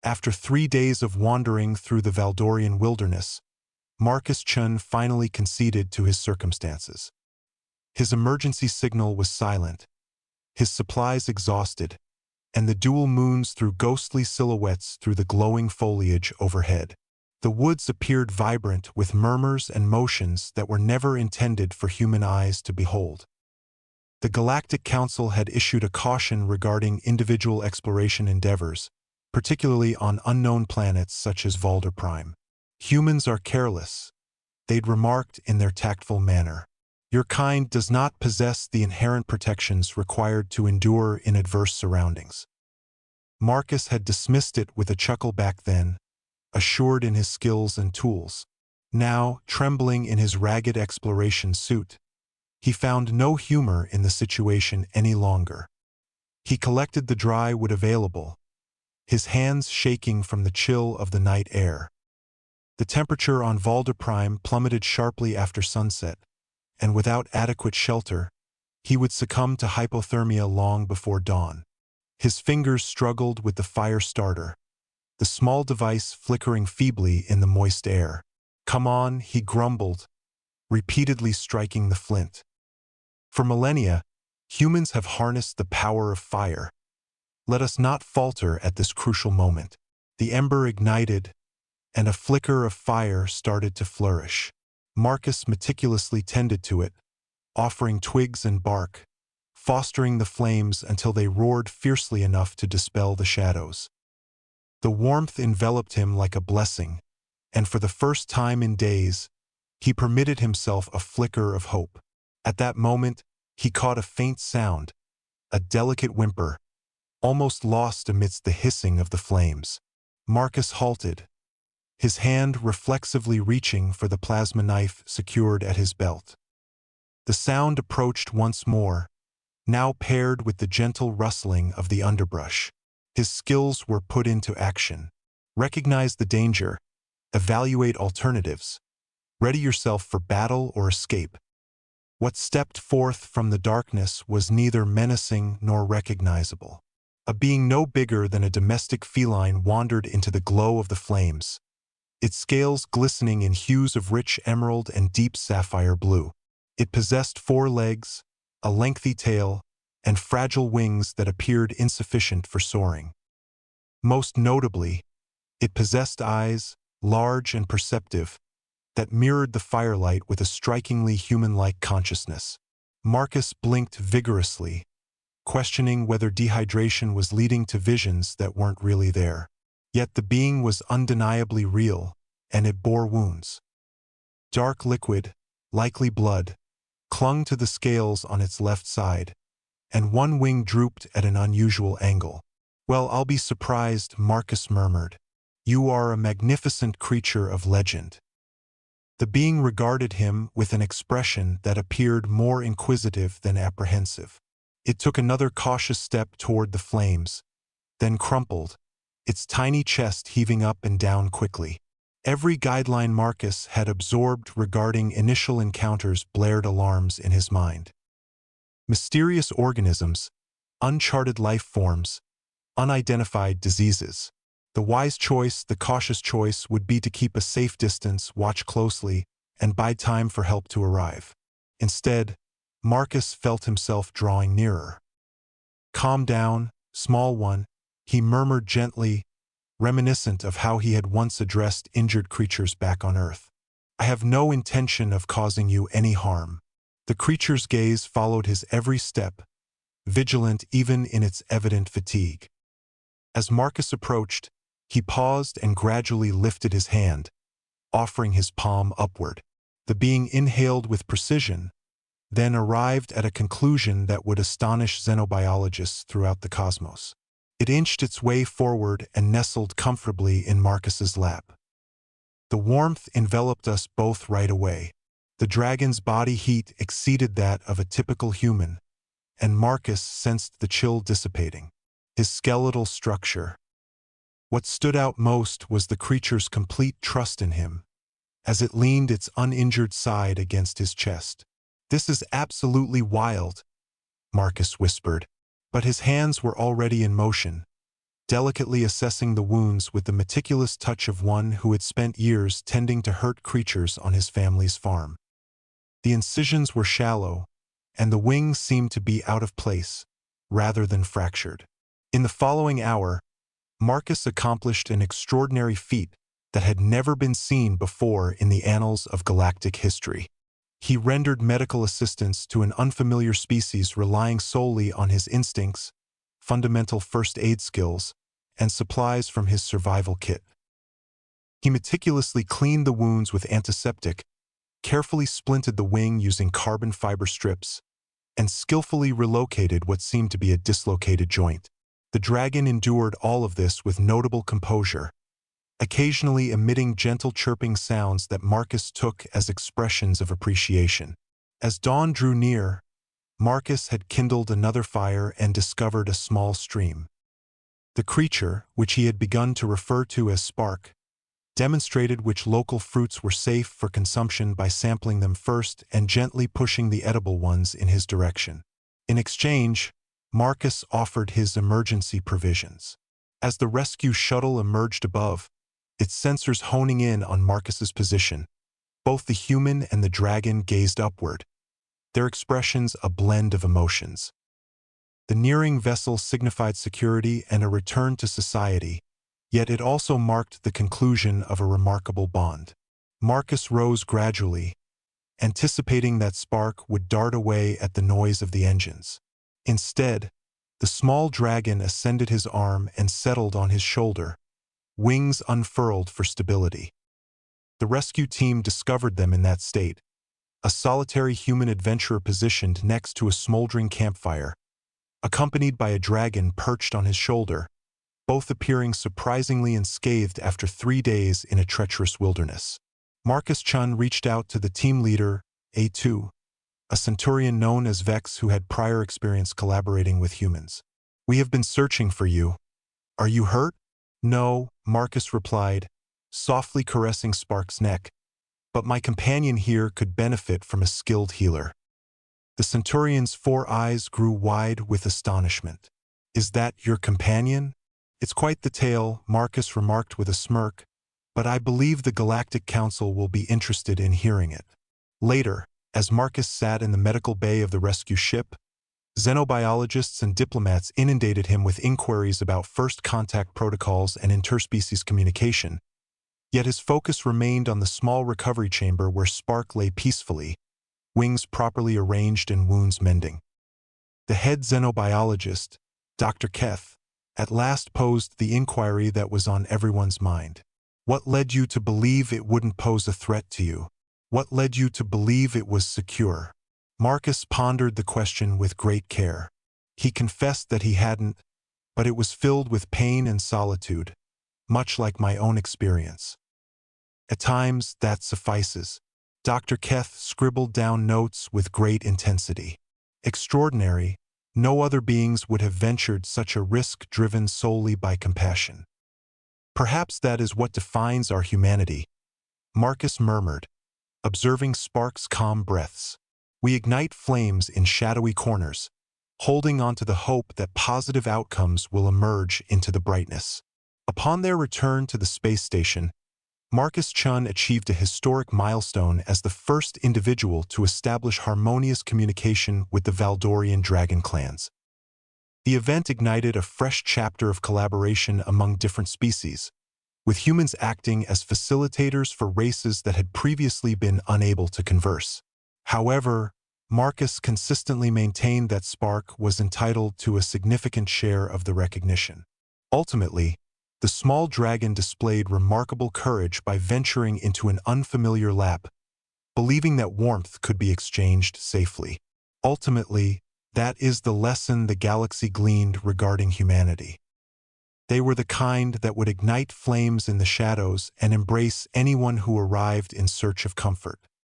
After 3 days of wandering through the Valdorian wilderness, Marcus Chun finally conceded to his circumstances. His emergency signal was silent, his supplies exhausted, and the dual moons threw ghostly silhouettes through the glowing foliage overhead. The woods appeared vibrant with murmurs and motions that were never intended for human eyes to behold. The Galactic Council had issued a caution regarding individual exploration endeavors, particularly on unknown planets such as Valder Prime. "Humans are careless," they'd remarked in their tactful manner. "Your kind does not possess the inherent protections required to endure in adverse surroundings." Marcus had dismissed it with a chuckle back then, assured in his skills and tools. Now, trembling in his ragged exploration suit, he found no humor in the situation any longer. He collected the dry wood available, his hands shaking from the chill of the night air. The temperature on Valder Prime plummeted sharply after sunset, and without adequate shelter, he would succumb to hypothermia long before dawn. His fingers struggled with the fire starter, the small device flickering feebly in the moist air. "Come on," he grumbled, repeatedly striking the flint. For millennia, humans have harnessed the power of fire. Let us not falter at this crucial moment. The ember ignited, and a flicker of fire started to flourish. Marcus meticulously tended to it, offering twigs and bark, fostering the flames until they roared fiercely enough to dispel the shadows. The warmth enveloped him like a blessing, and for the first time in days, he permitted himself a flicker of hope. At that moment, he caught a faint sound, a delicate whimper, almost lost amidst the hissing of the flames. Marcus halted, his hand reflexively reaching for the plasma knife secured at his belt. The sound approached once more, now paired with the gentle rustling of the underbrush. His skills were put into action. Recognize the danger, evaluate alternatives, ready yourself for battle or escape. What stepped forth from the darkness was neither menacing nor recognizable. A being no bigger than a domestic feline wandered into the glow of the flames, its scales glistening in hues of rich emerald and deep sapphire blue. It possessed 4 legs, a lengthy tail, and fragile wings that appeared insufficient for soaring. Most notably, it possessed eyes, large and perceptive, that mirrored the firelight with a strikingly human-like consciousness. Marcus blinked vigorously, questioning whether dehydration was leading to visions that weren't really there. Yet the being was undeniably real, and it bore wounds. Dark liquid, likely blood, clung to the scales on its left side, and one wing drooped at an unusual angle. "Well, I'll be surprised," Marcus murmured. "You are a magnificent creature of legend." The being regarded him with an expression that appeared more inquisitive than apprehensive. It took another cautious step toward the flames, then crumpled, its tiny chest heaving up and down quickly. Every guideline Marcus had absorbed regarding initial encounters blared alarms in his mind. Mysterious organisms, uncharted life forms, unidentified diseases. The wise choice, the cautious choice, would be to keep a safe distance, watch closely, and bide time for help to arrive. Instead, Marcus felt himself drawing nearer. "Calm down, small one," he murmured gently, reminiscent of how he had once addressed injured creatures back on Earth. "I have no intention of causing you any harm." The creature's gaze followed his every step, vigilant even in its evident fatigue. As Marcus approached, he paused and gradually lifted his hand, offering his palm upward. The being inhaled with precision, then arrived at a conclusion that would astonish xenobiologists throughout the cosmos. It inched its way forward and nestled comfortably in Marcus's lap. The warmth enveloped us both right away. The dragon's body heat exceeded that of a typical human, and Marcus sensed the chill dissipating. His skeletal structure. What stood out most was the creature's complete trust in him, as it leaned its uninjured side against his chest. "This is absolutely wild," Marcus whispered, but his hands were already in motion, delicately assessing the wounds with the meticulous touch of one who had spent years tending to hurt creatures on his family's farm. The incisions were shallow, and the wings seemed to be out of place, rather than fractured. In the following hour, Marcus accomplished an extraordinary feat that had never been seen before in the annals of galactic history. He rendered medical assistance to an unfamiliar species relying solely on his instincts, fundamental first aid skills, and supplies from his survival kit. He meticulously cleaned the wounds with antiseptic, carefully splinted the wing using carbon fiber strips, and skillfully relocated what seemed to be a dislocated joint. The dragon endured all of this with notable composure, occasionally emitting gentle chirping sounds that Marcus took as expressions of appreciation. As dawn drew near, Marcus had kindled another fire and discovered a small stream. The creature, which he had begun to refer to as Spark, demonstrated which local fruits were safe for consumption by sampling them first and gently pushing the edible ones in his direction. In exchange, Marcus offered his emergency provisions. As the rescue shuttle emerged above, its sensors honing in on Marcus's position, both the human and the dragon gazed upward, their expressions a blend of emotions. The nearing vessel signified security and a return to society, yet it also marked the conclusion of a remarkable bond. Marcus rose gradually, anticipating that Spark would dart away at the noise of the engines. Instead, the small dragon ascended his arm and settled on his shoulder, wings unfurled for stability. The rescue team discovered them in that state, a solitary human adventurer positioned next to a smoldering campfire, accompanied by a dragon perched on his shoulder, both appearing surprisingly unscathed after 3 days in a treacherous wilderness. Marcus Chun reached out to the team leader, A2, a centurion known as Vex who had prior experience collaborating with humans. "We have been searching for you. Are you hurt?" "No," Marcus replied, softly caressing Spark's neck, "but my companion here could benefit from a skilled healer." The centurion's 4 eyes grew wide with astonishment. "Is that your companion?" "It's quite the tale," Marcus remarked with a smirk, "but I believe the Galactic Council will be interested in hearing it." Later, as Marcus sat in the medical bay of the rescue ship, xenobiologists and diplomats inundated him with inquiries about first contact protocols and interspecies communication, yet his focus remained on the small recovery chamber where Spark lay peacefully, wings properly arranged and wounds mending. The head xenobiologist, Dr. Keth, at last posed the inquiry that was on everyone's mind. "What led you to believe it wouldn't pose a threat to you? What led you to believe it was secure?" Marcus pondered the question with great care. He confessed that he hadn't, but it was filled with pain and solitude, much like my own experience. "At times, that suffices." Dr. Keth scribbled down notes with great intensity. "Extraordinary, no other beings would have ventured such a risk driven solely by compassion." "Perhaps that is what defines our humanity," Marcus murmured, observing Spark's calm breaths. "We ignite flames in shadowy corners, holding on to the hope that positive outcomes will emerge into the brightness." Upon their return to the space station, Marcus Chun achieved a historic milestone as the first individual to establish harmonious communication with the Valdorian dragon clans. The event ignited a fresh chapter of collaboration among different species, with humans acting as facilitators for races that had previously been unable to converse. However, Marcus consistently maintained that Spark was entitled to a significant share of the recognition. Ultimately, the small dragon displayed remarkable courage by venturing into an unfamiliar lap, believing that warmth could be exchanged safely. Ultimately, that is the lesson the galaxy gleaned regarding humanity. They were the kind that would ignite flames in the shadows and embrace anyone who arrived in search of comfort.